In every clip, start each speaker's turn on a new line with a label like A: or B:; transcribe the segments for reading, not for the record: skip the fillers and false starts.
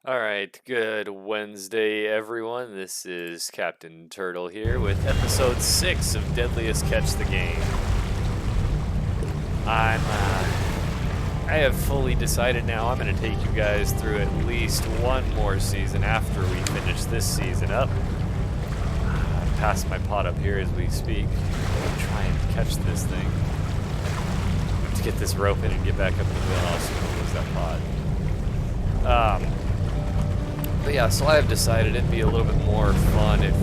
A: All right, good Wednesday, everyone. This is Captain Turtle here with episode 6 of Deadliest Catch the Game. I have fully decided now I'm going to take you guys through at least one more season after we finish this season up. I passed my pot up here as we speak. I'm trying to catch this thing. I have to get this rope in and get back up in the wheelhouse so we don't lose that pot. But yeah, so I have decided it'd be a little bit more fun if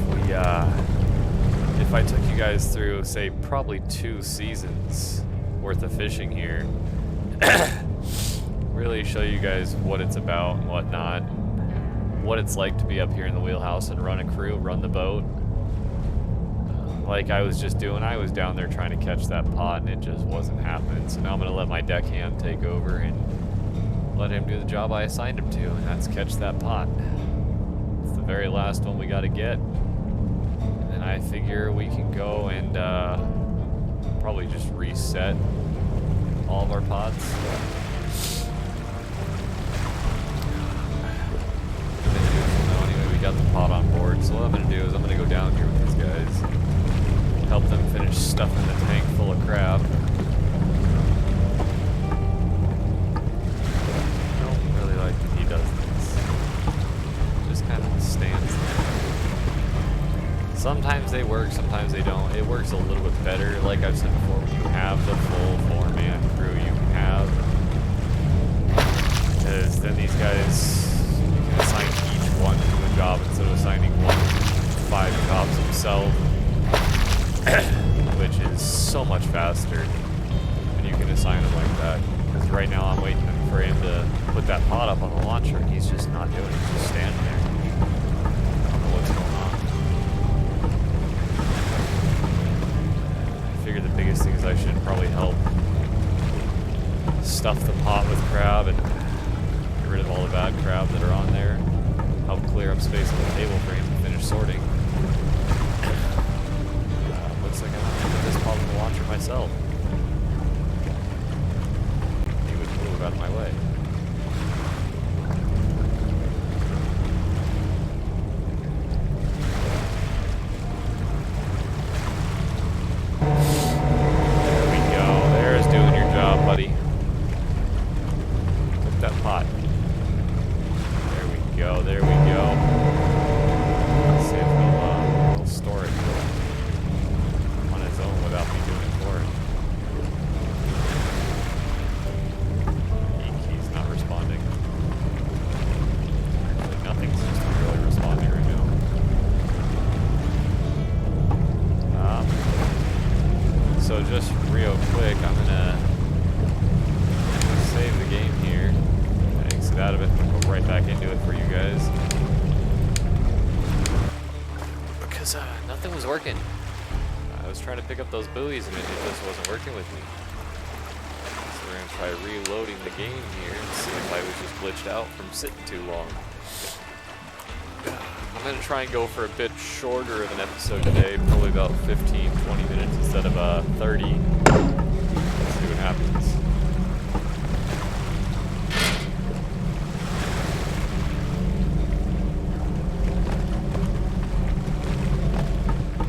A: I took you guys through, say, probably 2 seasons worth of fishing here. Really show you guys what it's about and whatnot. What it's like to be up here in the wheelhouse and run a crew, run the boat. Like I was just doing, I was down there trying to catch that pot and it just wasn't happening. So now I'm going to let my deckhand take over and let him do the job I assigned him to, and that's catch that pot. It's the very last one we got to get. And then I figure we can go and probably just reset all of our pots. Anyway, we got the pot on board, so what I'm going to do is I'm going to go down here with these guys, help them finish stuffing the tank full of crab. Sometimes they work, sometimes they don't. It works a little bit better, like I've said before, when you have the full 4-man crew you can have. Because then these guys, you can assign each one to a job instead of assigning one 5 jobs himself. Which is so much faster when you can assign them like that. Because right now I'm waiting for him to put that pot up on the launcher and he's just not doing it, he's just standing there. I don't know what's going on. I figure the biggest thing is I should probably help stuff the pot with crab and get rid of all the bad crab that are on there. Help clear up space on the table for him to finish sorting. Looks like I'm going to put this pot on the launcher myself. He would move out of my way. So just real quick, I'm gonna save the game here, exit out of it, and go right back into it for you guys. Because nothing was working. I was trying to pick up those buoys and it just wasn't working with me. So we're gonna try reloading the game here and see if I was just glitched out from sitting too long. I'm going to try and go for a bit shorter of an episode today, probably about 15-20 minutes instead of 30. Let's see what happens.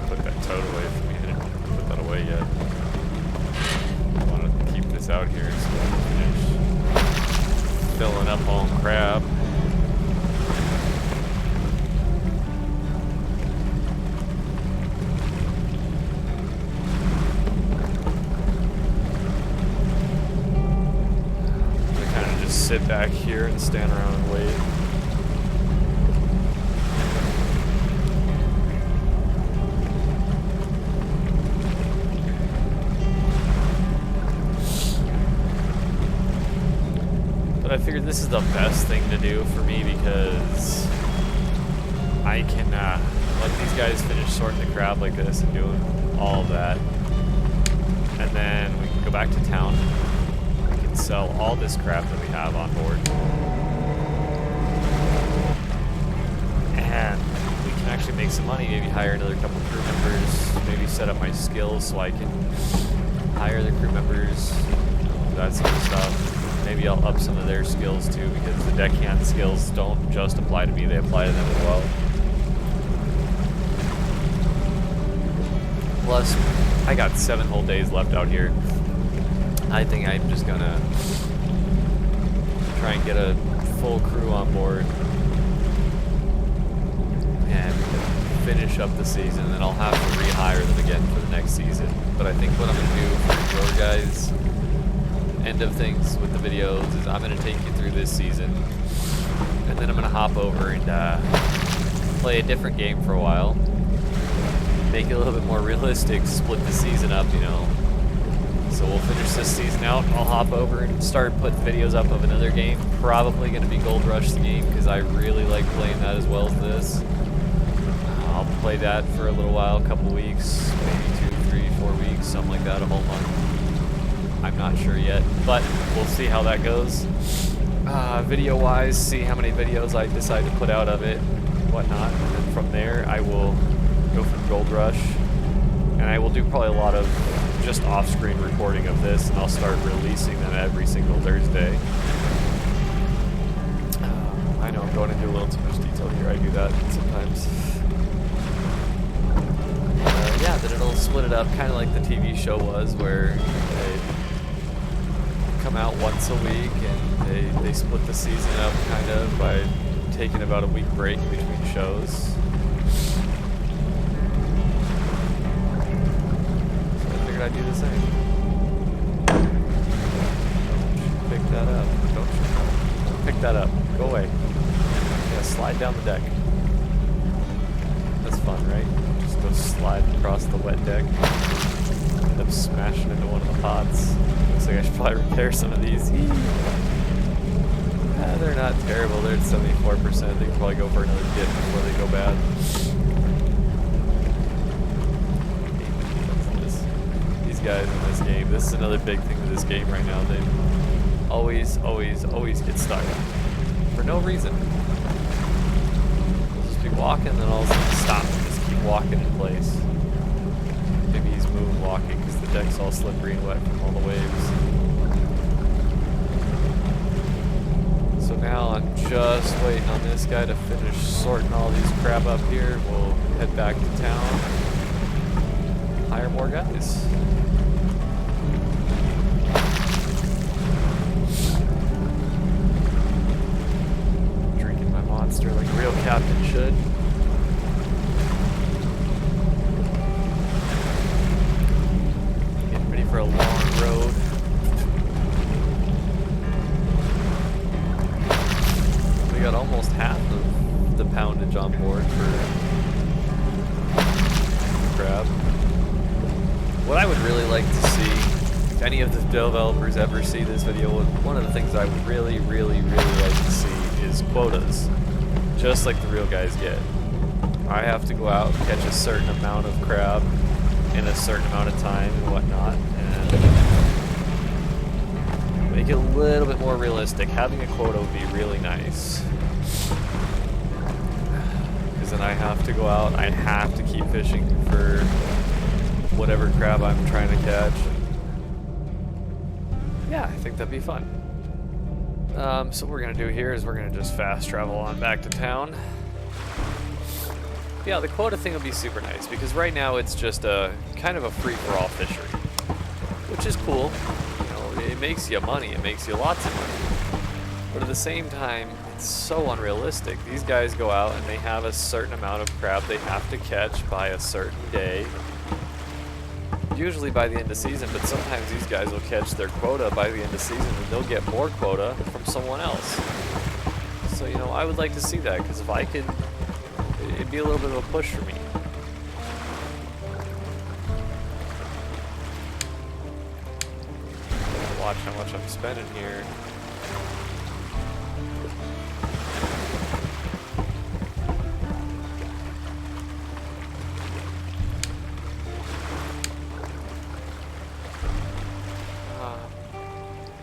A: Put that toad away from me. I didn't put that away yet. I want to keep this out here so I can finish filling up on crab. Sit back here and stand around and wait. But I figured this is the best thing to do for me because I can let these guys finish sorting the crab like this and doing all of that. And then we can go back to town. Sell all this crap that we have on board. And we can actually make some money, maybe hire another couple crew members, maybe set up my skills so I can hire the crew members, that sort of stuff. maybe I'll up some of their skills too, because the deckhand skills don't just apply to me, they apply to them as well. Plus, I got 7 whole days left out here. I think I'm just gonna try and get a full crew on board and finish up the season, and then I'll have to rehire them again for the next season. But I think what I'm gonna do for your guys' end of things with the videos is I'm gonna take you through this season, and then I'm gonna hop over and play a different game for a while, make it a little bit more realistic, split the season up, you know. So we'll finish this season out, and I'll hop over and start putting videos up of another game. Probably going to be Gold Rush the game, because I really like playing that as well as this. I'll play that for a little while, a couple weeks, maybe 2, 3, 4 weeks, something like that, a whole month. I'm not sure yet, but we'll see how that goes. Video-wise, see how many videos I decide to put out of it, whatnot, and then from there I will go from Gold Rush, and I will do probably a lot of just off-screen recording of this, and I'll start releasing them every single Thursday. I know I'm going into a little too much detail here, I do that sometimes. Yeah, then it'll split it up, kind of like the TV show was, where they come out once a week, and they split the season up kind of by taking about a week break between shows. I do the same. Don't pick that up. Don't pick that up. Go away. Yeah, slide down the deck. That's fun, right? Just go slide across the wet deck. End up smashing into one of the pots. Looks like I should probably repair some of these. They're not terrible. They're at 74%. They can probably go for another dip before they go bad. Guys in this game. This is another big thing with this game right now. They always get stuck for no reason. They'll just be walking, and then all of a sudden stop and just keep walking in place. Maybe he's moonwalking because the deck's all slippery and wet from all the waves. So now I'm just waiting on this guy to finish sorting all these crap up here. We'll head back to town, hire more guys. Like a real captain should. Getting ready for a long road. We got almost half of the poundage on board for crab. What I would really like to see, if any of the developers ever see this video, one of the things I would really like to see is quotas. Just like the real guys get. I have to go out and catch a certain amount of crab in a certain amount of time and whatnot, and make it a little bit more realistic. Having a quota would be really nice. Because then I have to go out, I have to keep fishing for whatever crab I'm trying to catch. Yeah, I think that'd be fun. So what we're going to do here is we're going to just fast travel on back to town. Yeah, the quota thing will be super nice, because right now it's just a kind of a free-for-all fishery, which is cool. You know, it makes you money, it makes you lots of money. But at the same time, it's so unrealistic. These guys go out and they have a certain amount of crab they have to catch by a certain day. Usually by the end of season, but sometimes these guys will catch their quota by the end of season and they'll get more quota from someone else. So, you know, I would like to see that, because if I could, it'd be a little bit of a push for me. Watch how much I'm spending here.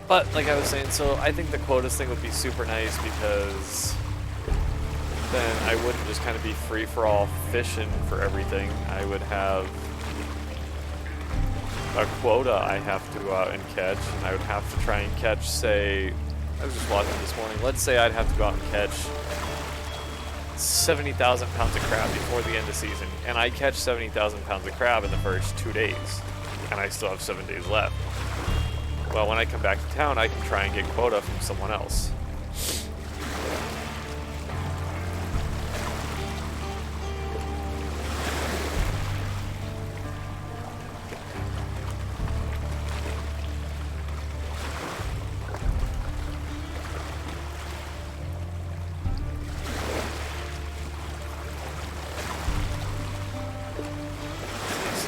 A: But, like I was saying, so I think the quotas thing would be super nice, because then I wouldn't just kind of be free-for-all fishing for everything. I would have a quota I have to go out and catch, and I would have to try and catch, say, I was just watching this morning, let's say I'd have to go out and catch 70,000 pounds of crab before the end of season, and I catch 70,000 pounds of crab in the first 2 days, and I still have 7 days left. Well, when I come back to town, I can try and get quota from someone else.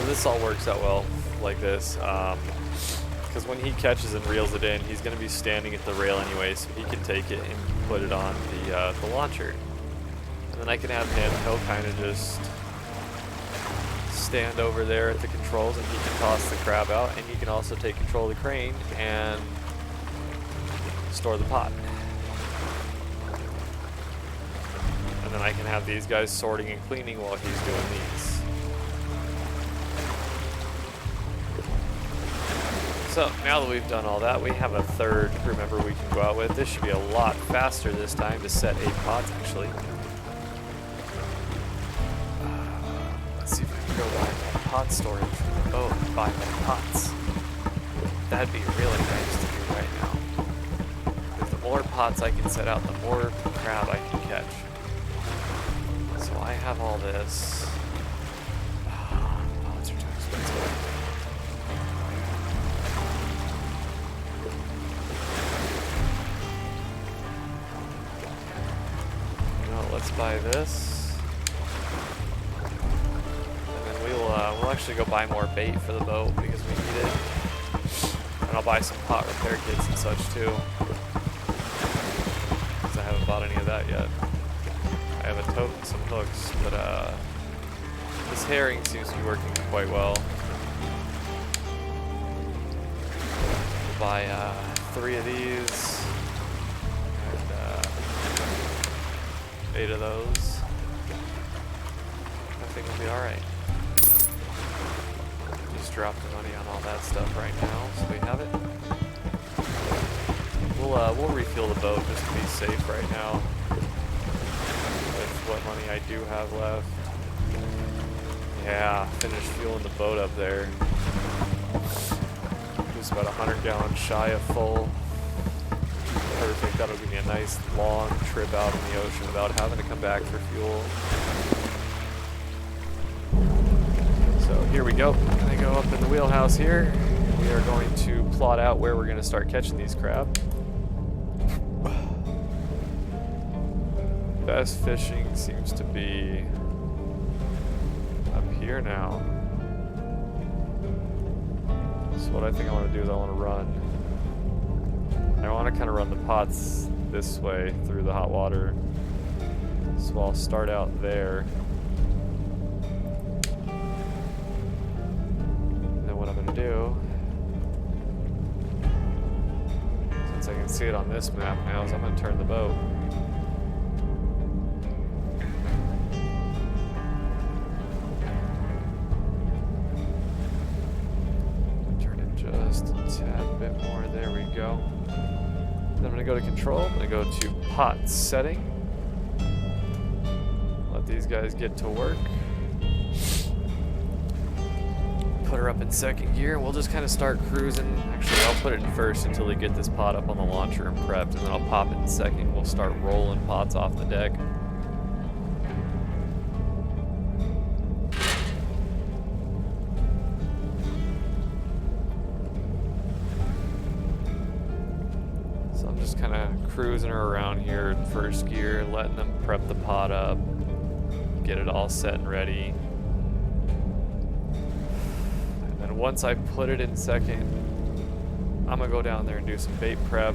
A: This all works out well like this, because when he catches and reels it in, he's going to be standing at the rail anyway, so he can take it and put it on the launcher. And then I can have him, he'll kind of just stand over there at the controls and he can toss the crab out, and he can also take control of the crane and store the pot. And then I can have these guys sorting and cleaning while he's doing these. So now that we've done all that, we have a third crew member we can go out with. This should be a lot faster this time to set 8 pots, actually. Let's see if I can go buy more pot storage from the boat and buy more pots. That'd be really nice to do right now. Because the more pots I can set out, the more crab I can catch. So I have all this. Pots are too expensive. Let's buy this, and then we'll actually go buy more bait for the boat because we need it. And I'll buy some pot repair kits and such too, because I haven't bought any of that yet. I have a tote and some hooks, but this herring seems to be working quite well. We'll buy 3 of these. 8 of those. I think we'll be alright. Just drop the money on all that stuff right now, so we have it. We'll refuel the boat just to be safe right now with what money I do have left. Yeah, finish fueling the boat up there. Just about 100 gallons shy of full. Perfect. That'll give me a nice long trip out in the ocean without having to come back for fuel. So here we go. I'm going to go up in the wheelhouse here. We are going to plot out where we're going to start catching these crab. Best fishing seems to be up here now. So what I think I want to do is I want to run. I want to kind of run the pots this way through the hot water. So I'll start out there. And then what I'm going to do, since I can see it on this map now, is I'm going to turn the boat. Turn it just a tad bit more. There we go. Then I'm going to go to control, I'm going to go to pot setting. Let these guys get to work. Put her up in second gear, and we'll just kind of start cruising. Actually, I'll put it in first until we get this pot up on the launcher and prepped, and then I'll pop it in second. We'll start rolling pots off the deck. Kind of cruising her around here in first gear, letting them prep the pot up, get it all set and ready. And then once I put it in second, I'm gonna go down there and do some bait prep,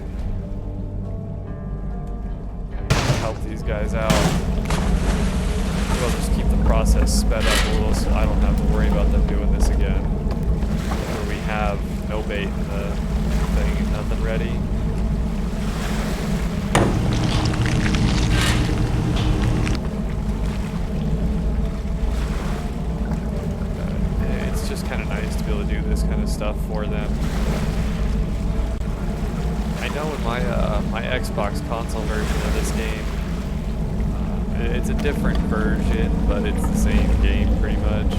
A: help these guys out. We'll just keep the process sped up a little so I don't have to worry about them doing this again. Where we have no bait in the thing and nothing ready. It's just kind of nice to be able to do this kind of stuff stuff for them. I know in my Xbox console version of this game, it's a different version, but it's the same game pretty much.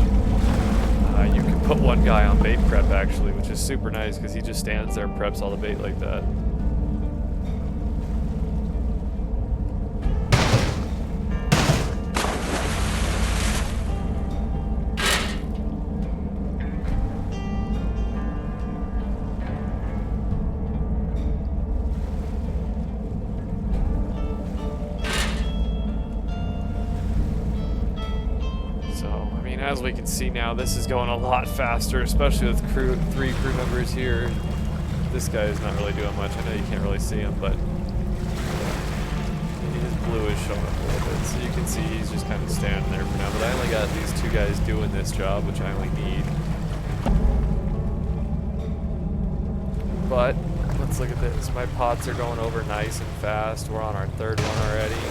A: You can put one guy on bait prep actually, which is super nice because he just stands there and preps all the bait like that. As we can see now, this is going a lot faster, especially with 3 crew members here. This guy is not really doing much. I know you can't really see him, but his blue is showing up a little bit. So you can see he's just kind of standing there for now. But I only got these 2 guys doing this job, which I only need. But let's look at this. My pots are going over nice and fast. We're on our 3rd one already.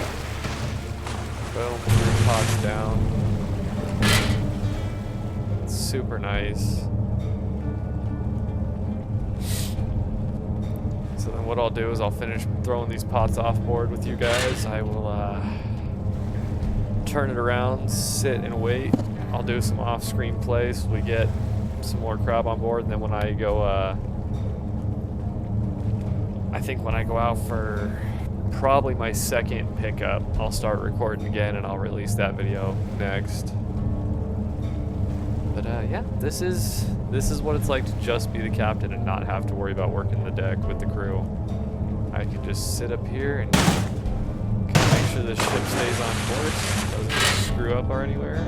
A: Boom, 3 pots down. Super nice. So then what I'll do is I'll finish throwing these pots off board with you guys. I will turn it around, sit and wait. I'll do some off-screen plays so we get some more crab on board, and then when I go I think when I go out for probably my 2nd pickup, I'll start recording again and I'll release that video next. But yeah, this is what it's like to just be the captain and not have to worry about working the deck with the crew. I can just sit up here and kind of make sure the ship stays on course, doesn't screw up or anywhere.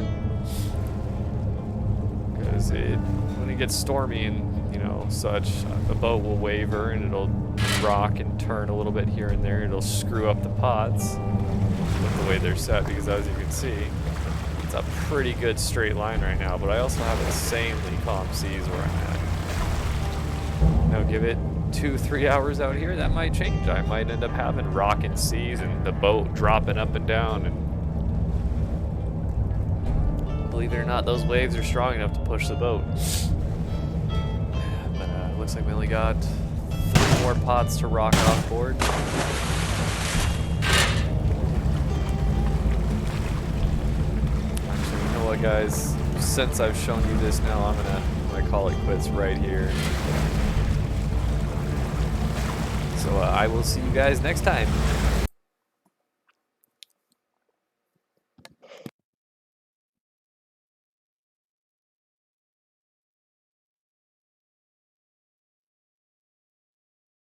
A: Because when it gets stormy and such, the boat will waver and it'll rock and turn a little bit here and there. It'll screw up the pots with the way they're set, because as you can see, a pretty good straight line right now, but I also have insanely calm seas where I'm at. Now give it 2-3 hours out here, that might change. I might end up having rocking seas and the boat dropping up and down, and believe it or not, those waves are strong enough to push the boat. But it looks like we only got 3 more pots to rock off board. Guys, since I've shown you this now, I'm gonna call it quits right here. So I will see you guys next time.